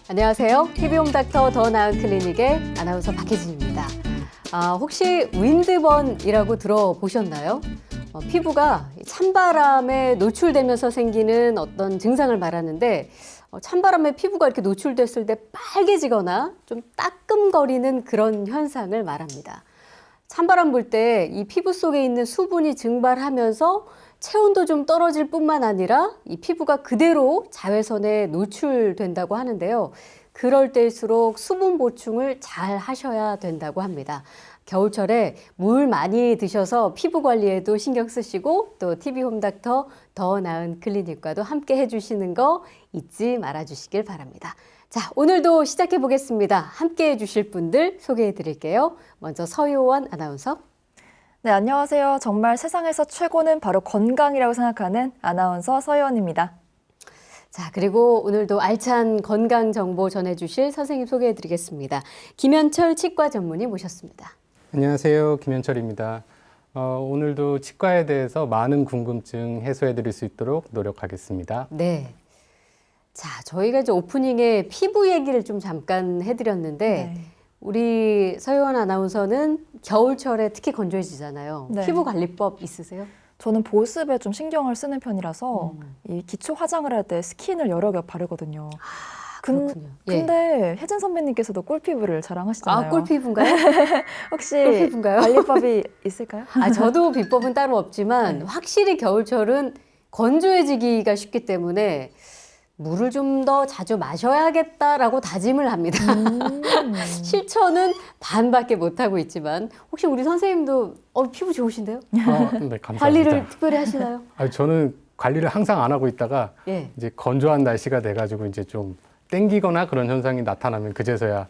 안녕하세요. TV홈닥터 더 나은 클리닉의 아나운서 박혜진입니다. 혹시 윈드번이라고 들어보셨나요? 피부가 찬바람에 노출되면서 생기는 어떤 증상을 말하는데 찬바람에 피부가 이렇게 노출됐을 때 빨개지거나 좀 따끔거리는 그런 현상을 말합니다. 찬바람 불 때 이 피부 속에 있는 수분이 증발하면서 체온도 좀 떨어질 뿐만 아니라 이 피부가 그대로 자외선에 노출된다고 하는데요. 그럴 때일수록 수분 보충을 잘 하셔야 된다고 합니다. 겨울철에 물 많이 드셔서 피부 관리에도 신경 쓰시고 또 TV홈닥터 더 나은 클리닉과도 함께 해주시는 거 잊지 말아주시길 바랍니다. 자, 오늘도 시작해 보겠습니다. 함께 해주실 분들 소개해 드릴게요. 먼저 서효원 아나운서. 네, 안녕하세요. 정말 세상에서 최고는 바로 건강이라고 생각하는 아나운서 서효원입니다. 자, 그리고 오늘도 알찬 건강 정보 전해주실 선생님 소개해 드리겠습니다. 김현철 치과 전문의 모셨습니다. 안녕하세요. 김현철입니다. 오늘도 치과에 대해서 많은 궁금증 해소해 드릴 수 있도록 노력하겠습니다. 네. 자, 저희가 이제 오프닝에 피부 얘기를 좀 잠깐 해드렸는데 네. 우리 서효원 아나운서는 겨울철에 특히 건조해지잖아요. 네. 피부 관리법 있으세요? 저는 보습에 좀 신경을 쓰는 편이라서 이 기초 화장을 할 때 스킨을 여러 개 바르거든요. 그렇군요. 근데 혜진 선배님께서도 꿀피부를 자랑하시잖아요. 아, 꿀피부인가요? 혹시 꿀피부인가요? 관리법이 있을까요? 저도 비법은 따로 없지만 확실히 겨울철은 건조해지기가 쉽기 때문에 물을 좀 더 자주 마셔야겠다라고 다짐을 합니다. 실천은 반밖에 못하고 있지만 혹시 우리 선생님도 피부 좋으신데요? 네, 감사합니다. 관리를 특별히 하시나요? 저는 관리를 항상 안 하고 있다가 예. 이제 건조한 날씨가 돼가지고 이제 좀 땡기거나 그런 현상이 나타나면 그제서야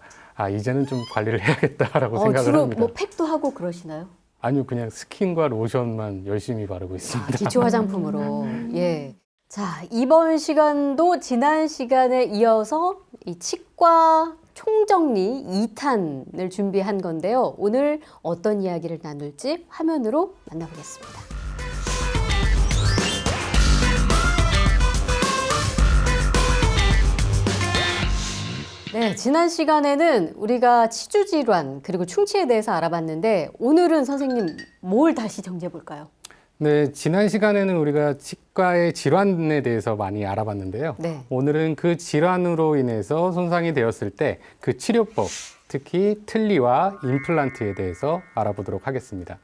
이제는 좀 관리를 해야겠다라고 생각을 주로 합니다. 뭐 팩도 하고 그러시나요? 아니요, 그냥 스킨과 로션만 열심히 바르고 있습니다. 기초 화장품으로. 예. 자, 이번 시간도 지난 시간에 이어서 이 치과 총정리 2탄을 준비한 건데요. 오늘 어떤 이야기를 나눌지 화면으로 만나보겠습니다. 네, 지난 시간에는 우리가 치주 질환 그리고 충치에 대해서 알아봤는데 오늘은 선생님 뭘 다시 정리해 볼까요? 네, 지난 시간에는 우리가 치과의 질환에 대해서 많이 알아봤는데요. 네. 오늘은 그 질환으로 인해서 손상이 되었을 때 그 치료법, 특히 틀니와 임플란트에 대해서 알아보도록 하겠습니다.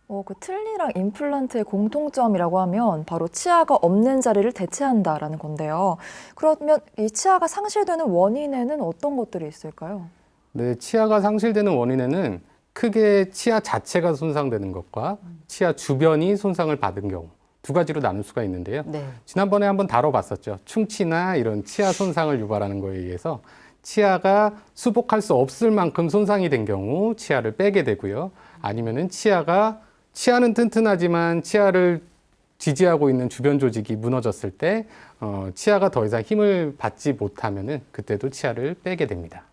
그 틀니랑 임플란트의 공통점이라고 하면 바로 치아가 없는 자리를 대체한다라는 건데요. 그러면 이 치아가 상실되는 원인에는 어떤 것들이 있을까요? 네, 치아가 상실되는 원인에는 크게 치아 자체가 손상되는 것과 치아 주변이 손상을 받은 경우 두 가지로 나눌 수가 있는데요. 네. 지난번에 한번 다뤄봤었죠. 충치나 이런 치아 손상을 유발하는 거에 의해서 치아가 수복할 수 없을 만큼 손상이 된 경우 치아를 빼게 되고요. 아니면은 치아는 튼튼하지만 치아를 지지하고 있는 주변 조직이 무너졌을 때 치아가 더 이상 힘을 받지 못하면은 그때도 치아를 빼게 됩니다.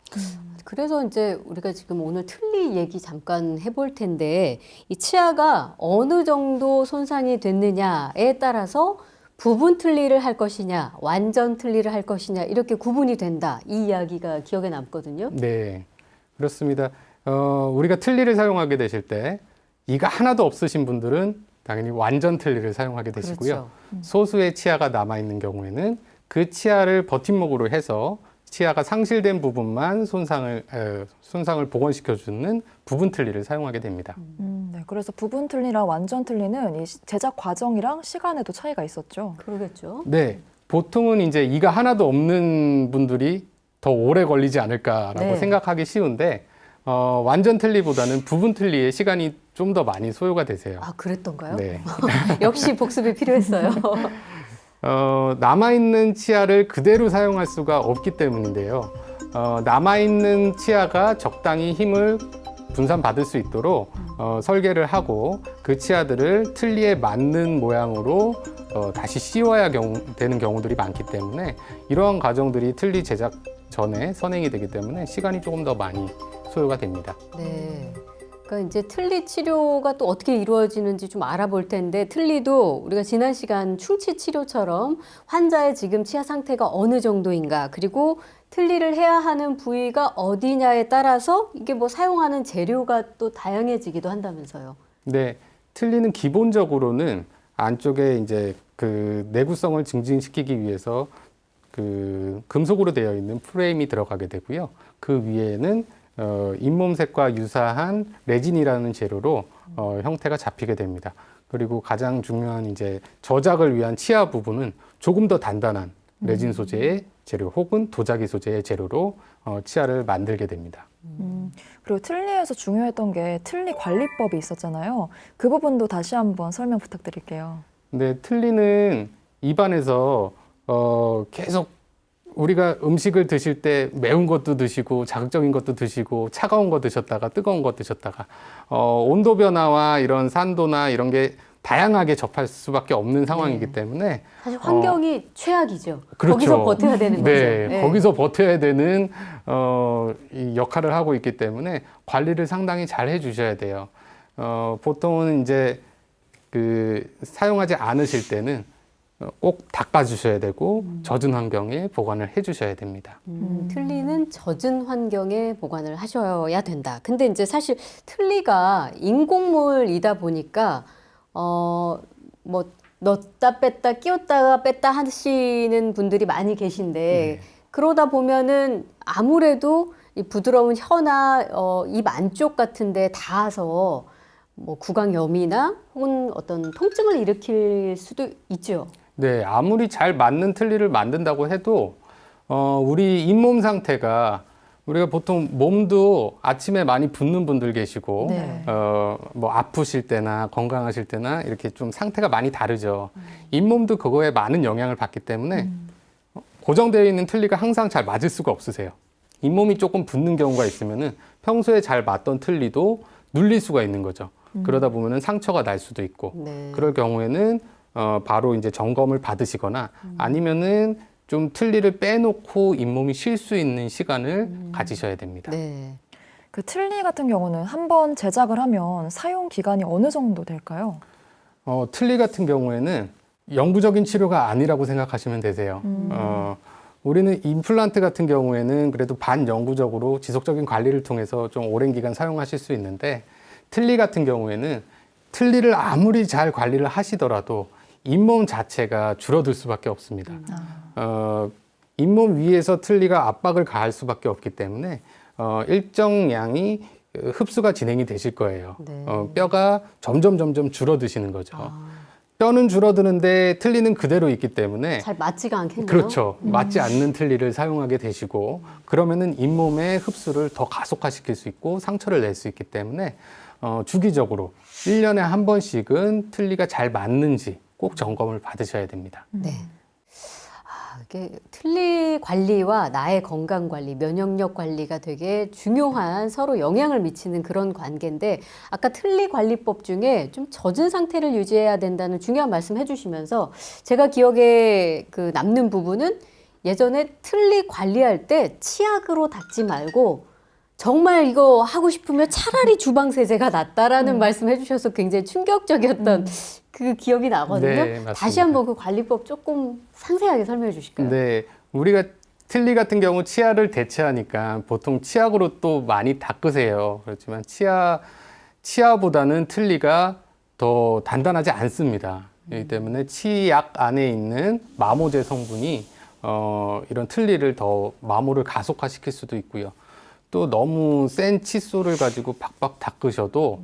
그래서 이제 우리가 지금 오늘 틀니 얘기 잠깐 해볼 텐데 이 치아가 어느 정도 손상이 됐느냐에 따라서 부분 틀니를 할 것이냐 완전 틀니를 할 것이냐 이렇게 구분이 된다 이 이야기가 기억에 남거든요. 네, 그렇습니다. 우리가 틀니를 사용하게 되실 때 이가 하나도 없으신 분들은 당연히 완전 틀니를 사용하게 되시고요. 그렇죠. 소수의 치아가 남아있는 경우에는 그 치아를 버팀목으로 해서 치아가 상실된 부분만 손상을 복원시켜주는 부분 틀니를 사용하게 됩니다. 네, 그래서 부분 틀니랑 완전 틀니는 이 제작 과정이랑 시간에도 차이가 있었죠. 그러겠죠. 네, 보통은 이제 이가 하나도 없는 분들이 더 오래 걸리지 않을까라고 네. 생각하기 쉬운데 완전 틀니보다는 부분 틀니에 시간이 좀 더 많이 소요가 되세요. 그랬던가요? 네. 역시 복습이 필요했어요. 남아있는 치아를 그대로 사용할 수가 없기 때문인데요. 남아있는 치아가 적당히 힘을 분산받을 수 있도록 설계를 하고 그 치아들을 틀니에 맞는 모양으로 다시 씌워야 되는 경우들이 많기 때문에 이러한 과정들이 틀니 제작 전에 선행이 되기 때문에 시간이 조금 더 많이 소요가 됩니다. 네. 그러니까 이제 틀니 치료가 또 어떻게 이루어지는지 좀 알아볼 텐데 틀니도 우리가 지난 시간 충치 치료처럼 환자의 지금 치아 상태가 어느 정도인가 그리고 틀니를 해야 하는 부위가 어디냐에 따라서 이게 뭐 사용하는 재료가 또 다양해지기도 한다면서요. 네, 틀니는 기본적으로는 안쪽에 이제 그 내구성을 증진시키기 위해서 그 금속으로 되어 있는 프레임이 들어가게 되고요. 그 위에는 잇몸색과 유사한 레진이라는 재료로 형태가 잡히게 됩니다. 그리고 가장 중요한 이제 저작을 위한 치아 부분은 조금 더 단단한 레진 소재의 재료 혹은 도자기 소재의 재료로 치아를 만들게 됩니다. 그리고 틀니에서 중요했던 게 틀니 관리법이 있었잖아요. 그 부분도 다시 한번 설명 부탁드릴게요. 근데 틀니는 입안에서 계속 우리가 음식을 드실 때 매운 것도 드시고 자극적인 것도 드시고 차가운 거 드셨다가 뜨거운 거 드셨다가 온도 변화와 이런 산도나 이런 게 다양하게 접할 수밖에 없는 상황이기 때문에 사실 환경이 최악이죠. 그렇죠. 거기서 버텨야 되는 거죠. 네, 거기서 버텨야 되는 이 역할을 하고 있기 때문에 관리를 상당히 잘 해주셔야 돼요. 보통은 이제 그 사용하지 않으실 때는 꼭 닦아주셔야 되고 젖은 환경에 보관을 해주셔야 됩니다. 틀니는 젖은 환경에 보관을 하셔야 된다. 근데 이제 사실 틀니가 인공물이다 보니까 뭐 넣었다 뺐다 끼웠다가 뺐다 하시는 분들이 많이 계신데 그러다 보면은 아무래도 이 부드러운 혀나 입 안쪽 같은데 닿아서 뭐 구강염이나 혹은 어떤 통증을 일으킬 수도 있죠. 네, 아무리 잘 맞는 틀니를 만든다고 해도 우리 잇몸 상태가 우리가 보통 몸도 아침에 많이 붓는 분들 계시고 네. 뭐 아프실 때나 건강하실 때나 이렇게 좀 상태가 많이 다르죠. 잇몸도 그거에 많은 영향을 받기 때문에 고정되어 있는 틀니가 항상 잘 맞을 수가 없으세요. 잇몸이 조금 붓는 경우가 있으면은 평소에 잘 맞던 틀니도 눌릴 수가 있는 거죠. 그러다 보면은 상처가 날 수도 있고 네. 그럴 경우에는 바로 이제 점검을 받으시거나 아니면은 좀 틀니를 빼놓고 잇몸이 쉴 수 있는 시간을 가지셔야 됩니다. 네. 그 틀니 같은 경우는 한번 제작을 하면 사용 기간이 어느 정도 될까요? 틀니 같은 경우에는 영구적인 치료가 아니라고 생각하시면 되세요. 우리는 임플란트 같은 경우에는 그래도 반영구적으로 지속적인 관리를 통해서 좀 오랜 기간 사용하실 수 있는데 틀니 같은 경우에는 틀니를 아무리 잘 관리를 하시더라도 잇몸 자체가 줄어들 수밖에 없습니다. 잇몸 위에서 틀니가 압박을 가할 수밖에 없기 때문에 일정량이 흡수가 진행이 되실 거예요. 네. 뼈가 점점 줄어드시는 거죠. 뼈는 줄어드는데 틀니는 그대로 있기 때문에 잘 맞지가 않겠네요. 그렇죠. 맞지 않는 틀니를 사용하게 되시고 그러면은 잇몸의 흡수를 더 가속화시킬 수 있고 상처를 낼 수 있기 때문에 주기적으로 1년에 한 번씩은 틀니가 잘 맞는지 꼭 점검을 받으셔야 됩니다. 네. 이게 틀니 관리와 나의 건강 관리, 면역력 관리가 되게 중요한 서로 영향을 미치는 그런 관계인데 아까 틀니 관리법 중에 좀 젖은 상태를 유지해야 된다는 중요한 말씀 해주시면서 제가 기억에 그 남는 부분은 예전에 틀니 관리할 때 치약으로 닦지 말고 정말 이거 하고 싶으면 차라리 주방 세제가 낫다라는 말씀 해주셔서 굉장히 충격적이었던 그 기억이 나거든요. 네, 맞습니다. 다시 한번 그 관리법 조금 상세하게 설명해 주실까요? 네, 우리가 틀니 같은 경우 치아를 대체하니까 보통 치약으로 또 많이 닦으세요. 그렇지만 치아보다는 틀니가 더 단단하지 않습니다. 그렇기 때문에 치약 안에 있는 마모제 성분이 이런 틀니를 더 마모를 가속화시킬 수도 있고요. 또 너무 센 칫솔을 가지고 박박 닦으셔도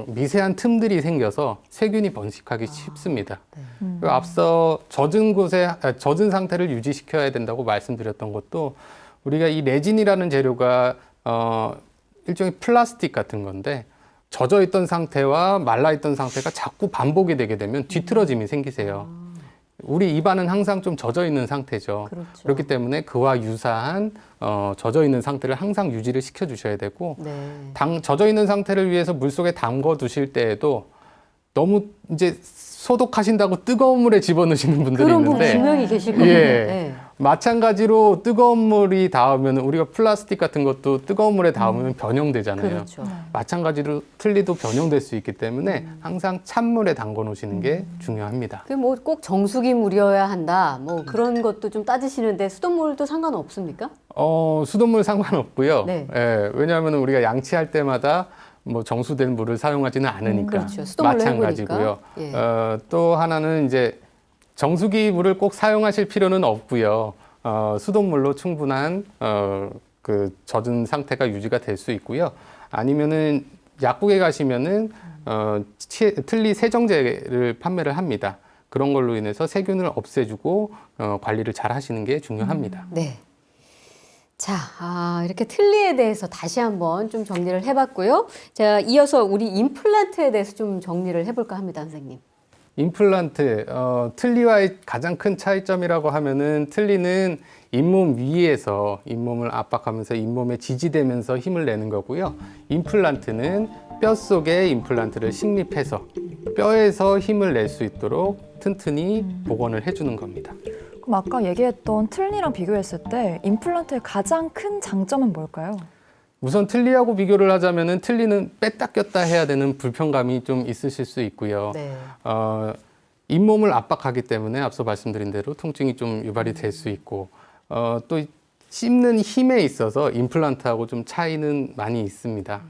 미세한 틈들이 생겨서 세균이 번식하기 쉽습니다. 그리고 앞서 젖은 상태를 유지시켜야 된다고 말씀드렸던 것도 우리가 이 레진이라는 재료가 일종의 플라스틱 같은 건데 젖어 있던 상태와 말라 있던 상태가 자꾸 반복이 되게 되면 뒤틀어짐이 생기세요. 우리 입안은 항상 좀 젖어 있는 상태죠. 그렇죠. 그렇기 때문에 그와 유사한 젖어 있는 상태를 항상 유지를 시켜 주셔야 되고 네. 젖어 있는 상태를 위해서 물속에 담궈 두실 때에도 너무 이제 소독하신다고 뜨거운 물에 집어넣으시는 분들이 그런 분 있는데 분명히 계실 겁니다. 예. 네. 마찬가지로 뜨거운 물이 닿으면 우리가 플라스틱 같은 것도 뜨거운 물에 닿으면 변형되잖아요. 그렇죠. 마찬가지로 틀니도 변형될 수 있기 때문에 항상 찬물에 담궈 놓으시는 게 중요합니다. 그 뭐 꼭 정수기 물이어야 한다. 뭐 그런 것도 좀 따지시는데 수돗물도 상관없습니까? 수돗물 상관없고요. 네. 예, 왜냐하면 우리가 양치할 때마다 뭐 정수된 물을 사용하지는 않으니까 그렇죠. 수돗물로 마찬가지고요. 해보니까. 예. 또 하나는 이제 정수기 물을 꼭 사용하실 필요는 없고요. 수돗물로 충분한 그 젖은 상태가 유지가 될 수 있고요. 아니면은 약국에 가시면은 틀니 세정제를 판매를 합니다. 그런 걸로 인해서 세균을 없애주고 관리를 잘 하시는 게 중요합니다. 네. 자, 이렇게 틀니에 대해서 다시 한번 좀 정리를 해봤고요. 자, 이어서 우리 임플란트에 대해서 좀 정리를 해볼까 합니다, 선생님. 임플란트, 틀니와의 가장 큰 차이점이라고 하면은 틀니는 잇몸 위에서 잇몸을 압박하면서 잇몸에 지지대면서 힘을 내는 거고요. 임플란트는 뼈 속에 임플란트를 식립해서 뼈에서 힘을 낼 수 있도록 튼튼히 복원을 해주는 겁니다. 그럼 아까 얘기했던 틀니랑 비교했을 때 임플란트의 가장 큰 장점은 뭘까요? 우선 틀니하고 비교를 하자면은 틀니는 뺐다 꼈다 해야 되는 불편감이 좀 있으실 수 있고요. 네. 잇몸을 압박하기 때문에 앞서 말씀드린 대로 통증이 좀 유발이 될 수 있고 또 씹는 힘에 있어서 임플란트하고 좀 차이는 많이 있습니다.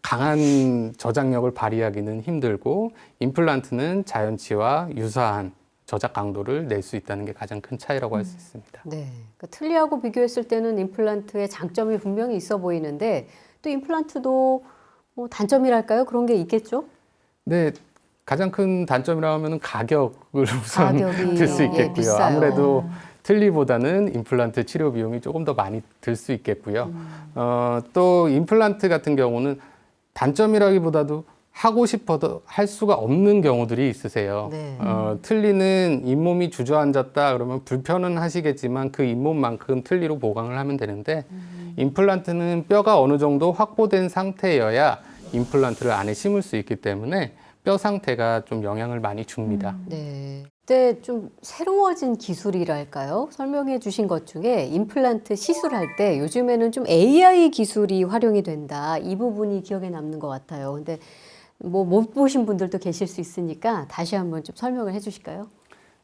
강한 저장력을 발휘하기는 힘들고 임플란트는 자연치와 유사한 저작 강도를 낼 수 있다는 게 가장 큰 차이라고 할 수 있습니다. 네. 그러니까 틀니하고 비교했을 때는 임플란트의 장점이 분명히 있어 보이는데 또 임플란트도 뭐 단점이랄까요? 그런 게 있겠죠? 네, 가장 큰 단점이라고 하면 가격을 우선 가격이 들 수 예, 있겠고요. 비싸요. 아무래도 틀니보다는 임플란트 치료 비용이 조금 더 많이 들 수 있겠고요. 또 임플란트 같은 경우는 단점이라기보다도 하고 싶어도 할 수가 없는 경우들이 있으세요. 네. 틀니는 잇몸이 주저앉았다 그러면 불편은 하시겠지만 그 잇몸만큼 틀니로 보강을 하면 되는데 임플란트는 뼈가 어느 정도 확보된 상태여야 임플란트를 안에 심을 수 있기 때문에 뼈 상태가 좀 영향을 많이 줍니다. 네. 그때 좀 새로워진 기술이랄까요? 설명해 주신 것 중에 임플란트 시술할 때 요즘에는 좀 AI 기술이 활용이 된다. 이 부분이 기억에 남는 것 같아요. 근데 뭐 못 보신 분들도 계실 수 있으니까 다시 한번 좀 설명을 해 주실까요?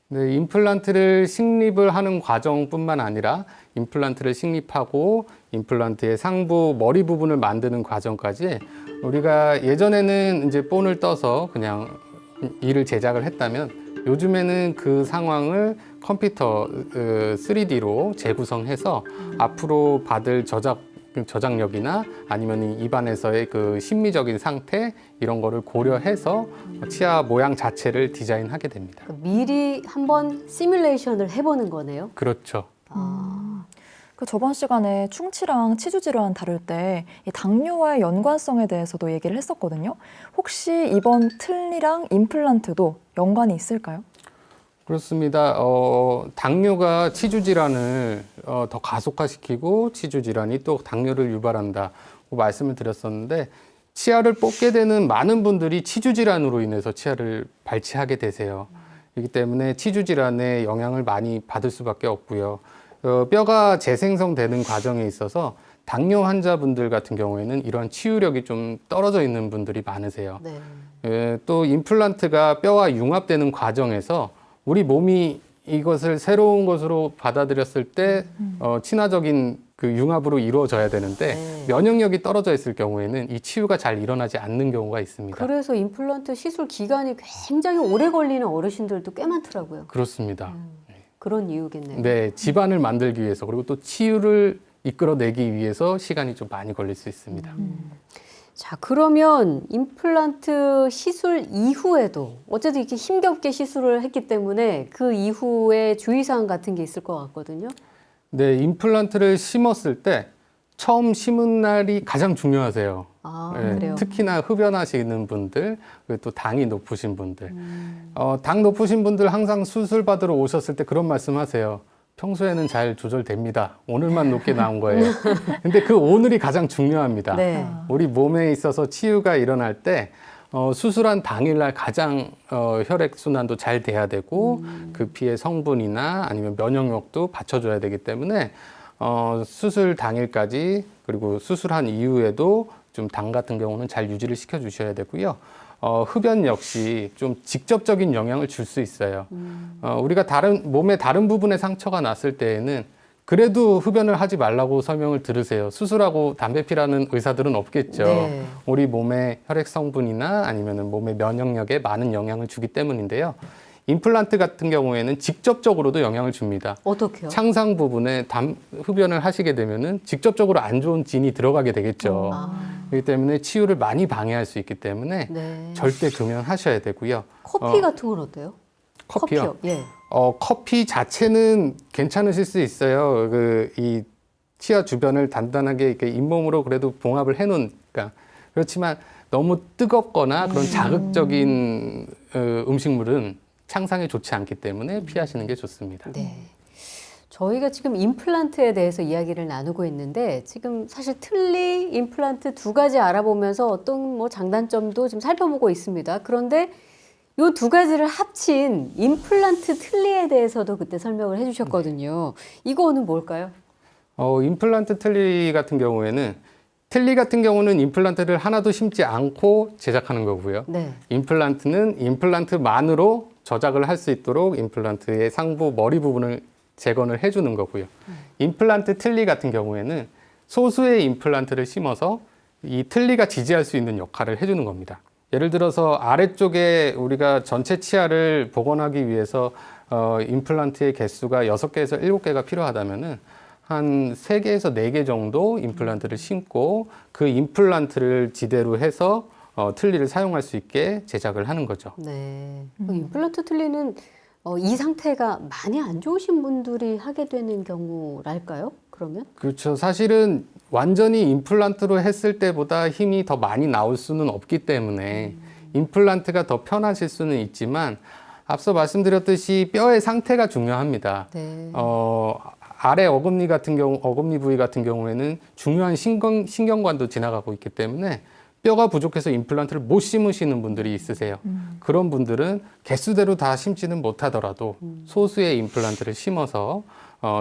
네, 임플란트를 식립을 하는 과정뿐만 아니라 임플란트를 식립하고 임플란트의 상부 머리 부분을 만드는 과정까지 우리가 예전에는 이제 본을 떠서 그냥 이를 제작을 했다면 요즘에는 그 상황을 컴퓨터 3D로 재구성해서 앞으로 받을 저장력이나 아니면 이 입안에서의 그 심미적인 상태 이런 거를 고려해서 치아 모양 자체를 디자인하게 됩니다. 그러니까 미리 한번 시뮬레이션을 해보는 거네요. 그렇죠. 그 저번 시간에 충치랑 치주 질환 다룰 때 이 당뇨와의 연관성에 대해서도 얘기를 했었거든요. 혹시 이번 틀니랑 임플란트도 연관이 있을까요? 그렇습니다. 당뇨가 치주 질환을 더 가속화시키고 치주 질환이 또 당뇨를 유발한다고 말씀을 드렸었는데 치아를 뽑게 되는 많은 분들이 치주 질환으로 인해서 치아를 발치하게 되세요. 그렇기 때문에 치주 질환에 영향을 많이 받을 수밖에 없고요. 뼈가 재생성되는 과정에 있어서 당뇨 환자분들 같은 경우에는 이러한 치유력이 좀 떨어져 있는 분들이 많으세요. 네. 또 임플란트가 뼈와 융합되는 과정에서 우리 몸이 이것을 새로운 것으로 받아들였을 때 친화적인 그 융합으로 이루어져야 되는데 네. 면역력이 떨어져 있을 경우에는 이 치유가 잘 일어나지 않는 경우가 있습니다. 그래서 임플란트 시술 기간이 굉장히 오래 걸리는 어르신들도 꽤 많더라고요. 그렇습니다. 그런 이유겠네요. 네, 집안을 만들기 위해서 그리고 또 치유를 이끌어내기 위해서 시간이 좀 많이 걸릴 수 있습니다. 자, 그러면 임플란트 시술 이후에도 어쨌든 이렇게 힘겹게 시술을 했기 때문에 그 이후에 주의사항 같은 게 있을 것 같거든요. 네, 임플란트를 심었을 때 처음 심은 날이 가장 중요하세요. 네, 그래요. 특히나 흡연하시는 분들, 그리고 또 당이 높으신 분들. 당 높으신 분들 항상 수술 받으러 오셨을 때 그런 말씀 하세요. 평소에는 잘 조절됩니다. 오늘만 높게 나온 거예요. 근데 그 오늘이 가장 중요합니다. 네. 우리 몸에 있어서 치유가 일어날 때 수술한 당일날 가장 혈액 순환도 잘 돼야 되고 그 피의 성분이나 아니면 면역력도 받쳐줘야 되기 때문에 수술 당일까지 그리고 수술한 이후에도 좀 당 같은 경우는 잘 유지를 시켜주셔야 되고요. 흡연 역시 좀 직접적인 영향을 줄 수 있어요. 우리가 몸의 다른 부분에 상처가 났을 때에는 그래도 흡연을 하지 말라고 설명을 들으세요. 수술하고 담배 피라는 의사들은 없겠죠. 네. 우리 몸의 혈액 성분이나 아니면 몸의 면역력에 많은 영향을 주기 때문인데요. 임플란트 같은 경우에는 직접적으로도 영향을 줍니다. 어떻게요? 창상 부분에 흡연을 하시게 되면은 직접적으로 안 좋은 진이 들어가게 되겠죠. 그렇기 때문에 치유를 많이 방해할 수 있기 때문에 네. 절대 금연하셔야 되고요. 커피 같은 건 어때요? 커피요? 예. 커피 자체는 괜찮으실 수 있어요. 이 치아 주변을 단단하게 이렇게 잇몸으로 그래도 봉합을 해놓으니까. 그렇지만 너무 뜨겁거나 그런 자극적인 음식물은 창상에 좋지 않기 때문에 피하시는 게 좋습니다. 네. 저희가 지금 임플란트에 대해서 이야기를 나누고 있는데 지금 사실 틀니, 임플란트 두 가지 알아보면서 어떤 뭐 장단점도 지금 살펴보고 있습니다. 그런데 이 두 가지를 합친 임플란트 틀니에 대해서도 그때 설명을 해주셨거든요. 이거는 뭘까요? 임플란트 틀니 같은 경우는 임플란트를 하나도 심지 않고 제작하는 거고요. 네. 임플란트는 임플란트만으로 저작을 할 수 있도록 임플란트의 상부 머리 부분을 재건을 해주는 거고요. 임플란트 틀니 같은 경우에는 소수의 임플란트를 심어서 이 틀니가 지지할 수 있는 역할을 해주는 겁니다. 예를 들어서 아래쪽에 우리가 전체 치아를 복원하기 위해서 임플란트의 개수가 6개에서 7개가 필요하다면은 한 3개에서 4개 정도 임플란트를 심고 그 임플란트를 지대로 해서 틀니를 사용할 수 있게 제작을 하는 거죠. 네. 임플란트 틀니는 이 상태가 많이 안 좋으신 분들이 하게 되는 경우랄까요? 그러면? 그렇죠. 사실은 완전히 임플란트로 했을 때보다 힘이 더 많이 나올 수는 없기 때문에 임플란트가 더 편하실 수는 있지만 앞서 말씀드렸듯이 뼈의 상태가 중요합니다. 네. 아래 어금니 부위 같은 경우에는 중요한 신경관도 지나가고 있기 때문에 뼈가 부족해서 임플란트를 못 심으시는 분들이 있으세요. 그런 분들은 개수대로 다 심지는 못하더라도 소수의 임플란트를 심어서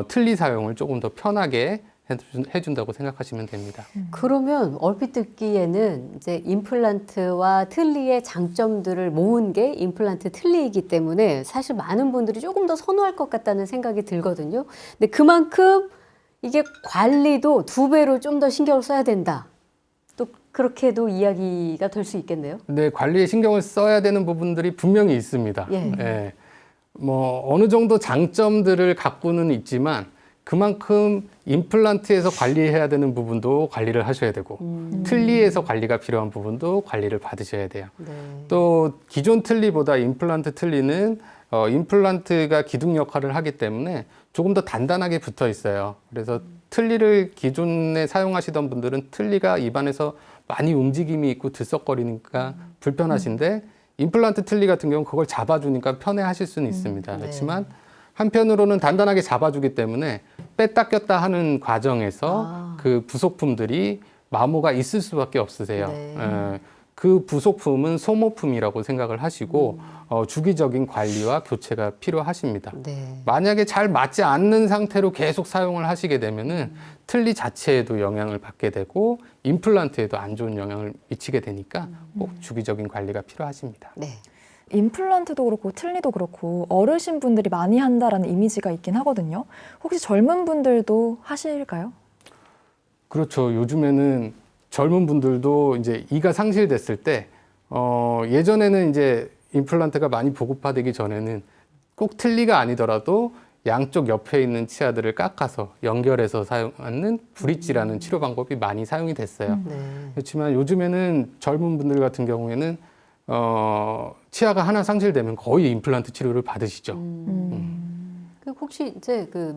틀니 사용을 조금 더 편하게 해준다고 생각하시면 됩니다. 그러면 얼핏 듣기에는 이제 임플란트와 틀니의 장점들을 모은 게 임플란트 틀니이기 때문에 사실 많은 분들이 조금 더 선호할 것 같다는 생각이 들거든요. 근데 그만큼 이게 관리도 2배로 좀 더 신경을 써야 된다. 또 그렇게도 이야기가 될 수 있겠네요. 네, 관리에 신경을 써야 되는 부분들이 분명히 있습니다. 예. 예. 어느 정도 장점들을 갖고는 있지만 그만큼 임플란트에서 관리해야 되는 부분도 관리를 하셔야 되고 틀니에서 관리가 필요한 부분도 관리를 받으셔야 돼요. 네. 또 기존 틀니보다 임플란트 틀니는 임플란트가 기둥 역할을 하기 때문에 조금 더 단단하게 붙어 있어요. 그래서 틀니를 기존에 사용하시던 분들은 틀니가 입안에서 많이 움직임이 있고 들썩거리니까 불편하신데 임플란트 틀니 같은 경우는 그걸 잡아주니까 편해하실 수는 있습니다. 네. 그렇지만 한편으로는 단단하게 잡아주기 때문에 뺐다 꼈다 하는 과정에서 그 부속품들이 마모가 있을 수밖에 없으세요. 네. 그 부속품은 소모품이라고 생각을 하시고 주기적인 관리와 교체가 필요하십니다. 네. 만약에 잘 맞지 않는 상태로 계속 사용을 하시게 되면은 틀니 자체에도 영향을 받게 되고 임플란트에도 안 좋은 영향을 미치게 되니까 꼭 주기적인 관리가 필요하십니다. 네. 임플란트도 그렇고 틀니도 그렇고 어르신 분들이 많이 한다라는 이미지가 있긴 하거든요. 혹시 젊은 분들도 하실까요? 그렇죠. 요즘에는 젊은 분들도 이제 이가 상실됐을 때 예전에는 이제 임플란트가 많이 보급화되기 전에는 꼭 틀니가 아니더라도 양쪽 옆에 있는 치아들을 깎아서 연결해서 사용하는 브릿지라는 치료 방법이 많이 사용이 됐어요. 네. 그렇지만 요즘에는 젊은 분들 같은 경우에는 치아가 하나 상실되면 거의 임플란트 치료를 받으시죠. 그 혹시 이제 그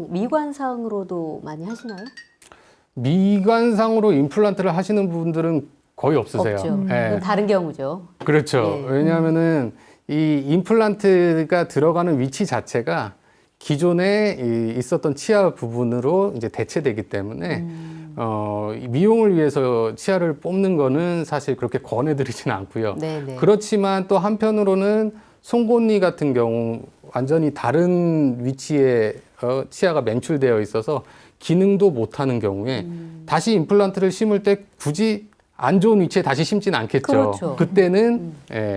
미관상으로도 많이 하시나요? 미관상으로 임플란트를 하시는 분들은 거의 없으세요. 없죠. 예. 그건 다른 경우죠. 그렇죠. 예. 왜냐하면은 이 임플란트가 들어가는 위치 자체가 기존에 있었던 치아 부분으로 이제 대체되기 때문에 미용을 위해서 치아를 뽑는 거는 사실 그렇게 권해드리지는 않고요. 네네. 그렇지만 또 한편으로는 송곳니 같은 경우 완전히 다른 위치에 치아가 맹출되어 있어서 기능도 못하는 경우에 다시 임플란트를 심을 때 굳이 안 좋은 위치에 다시 심지는 않겠죠. 그렇죠. 그때는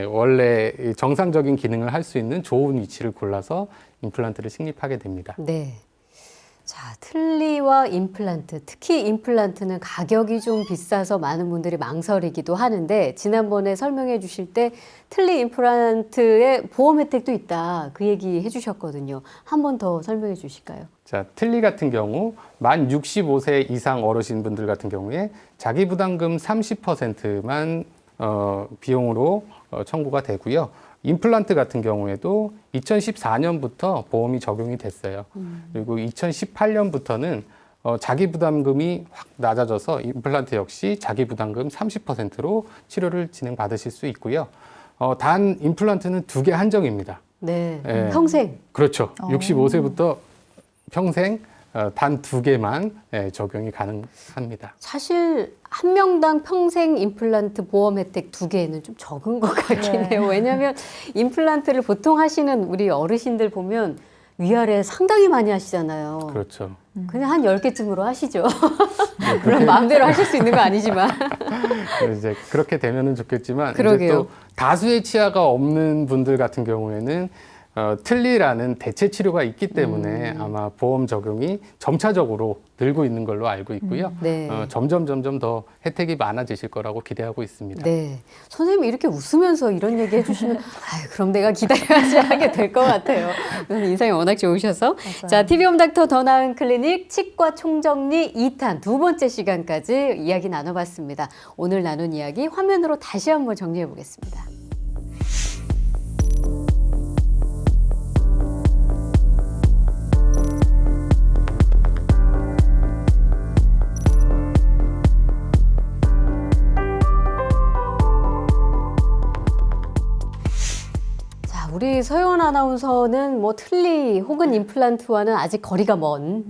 원래 정상적인 기능을 할 수 있는 좋은 위치를 골라서 임플란트를 식립하게 됩니다. 네. 자, 틀니와 임플란트, 특히 임플란트는 가격이 좀 비싸서 많은 분들이 망설이기도 하는데 지난번에 설명해 주실 때 틀니 임플란트에 보험 혜택도 있다. 그 얘기 해 주셨거든요. 한 번 더 설명해 주실까요? 자, 틀니 같은 경우 만 65세 이상 어르신분들 같은 경우에 자기 부담금 30%만 비용으로 청구가 되고요. 임플란트 같은 경우에도 2014년부터 보험이 적용이 됐어요. 그리고 2018년부터는 자기 부담금이 확 낮아져서 임플란트 역시 자기 부담금 30%로 치료를 진행받으실 수 있고요. 단 임플란트는 2개 한정입니다. 네. 예. 평생. 그렇죠. 65세부터 평생 단 2개만 적용이 가능합니다. 사실 한 명당 평생 임플란트 보험 혜택 2개는 좀 적은 것 같긴 해요. 왜냐하면 임플란트를 보통 하시는 우리 어르신들 보면 위아래 상당히 많이 하시잖아요. 그렇죠. 그냥 한 10개쯤으로 하시죠. 물론 마음대로 하실 수 있는 거 아니지만. 이제 그렇게 되면은 좋겠지만 이제 그러게요. 또 다수의 치아가 없는 분들 같은 경우에는 틀니라는 대체 치료가 있기 때문에 아마 보험 적용이 점차적으로 늘고 있는 걸로 알고 있고요. 네. 점점 더 혜택이 많아지실 거라고 기대하고 있습니다. 네. 선생님이 이렇게 웃으면서 이런 얘기 해주시면, 아유, 그럼 내가 기다려야지 하게 될 것 같아요. 인상이 워낙 좋으셔서. 맞아요. 자, TV홈 닥터 더 나은 클리닉 치과 총정리 2탄 2번째 시간까지 이야기 나눠봤습니다. 오늘 나눈 이야기 화면으로 다시 한번 정리해 보겠습니다. 우리 서연 아나운서는 뭐 틀니 혹은 임플란트와는 아직 거리가 먼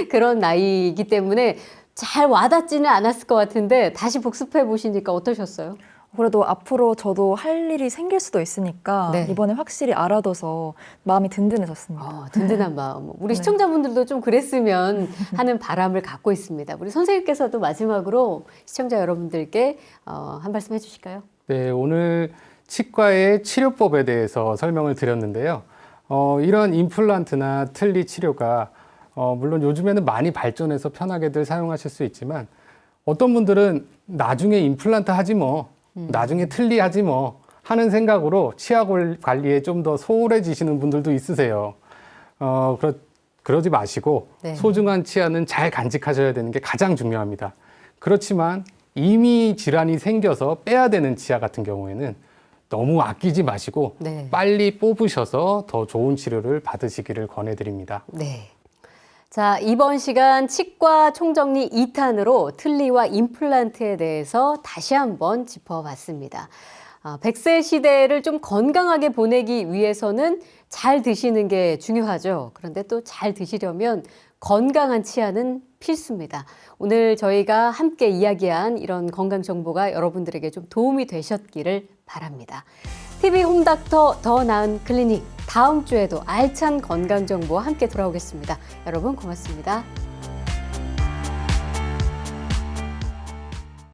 그런 나이이기 때문에 잘 와닿지는 않았을 것 같은데 다시 복습해 보시니까 어떠셨어요? 그래도 앞으로 저도 할 일이 생길 수도 있으니까 네. 이번에 확실히 알아둬서 마음이 든든해졌습니다. 든든한 마음. 우리 네. 시청자분들도 좀 그랬으면 하는 바람을 갖고 있습니다. 우리 선생님께서도 마지막으로 시청자 여러분들께 한 말씀 해주실까요? 네, 오늘 치과의 치료법에 대해서 설명을 드렸는데요. 이런 임플란트나 틀니 치료가 물론 요즘에는 많이 발전해서 편하게들 사용하실 수 있지만 어떤 분들은 나중에 임플란트 하지 뭐, 나중에 틀니 하지 뭐 하는 생각으로 치아 관리에 좀 더 소홀해지시는 분들도 있으세요. 그러지 마시고 네. 소중한 치아는 잘 간직하셔야 되는 게 가장 중요합니다. 그렇지만 이미 질환이 생겨서 빼야 되는 치아 같은 경우에는 너무 아끼지 마시고 네. 빨리 뽑으셔서 더 좋은 치료를 받으시기를 권해드립니다. 네. 자, 이번 시간 치과 총정리 2탄으로 틀니와 임플란트에 대해서 다시 한번 짚어봤습니다. 100세 시대를 좀 건강하게 보내기 위해서는 잘 드시는 게 중요하죠. 그런데 또 잘 드시려면 건강한 치아는 필수입니다. 오늘 저희가 함께 이야기한 이런 건강 정보가 여러분들에게 좀 도움이 되셨기를 바랍니다. TV 홈닥터 더 나은 클리닉 다음 주에도 알찬 건강 정보와 함께 돌아오겠습니다. 여러분 고맙습니다.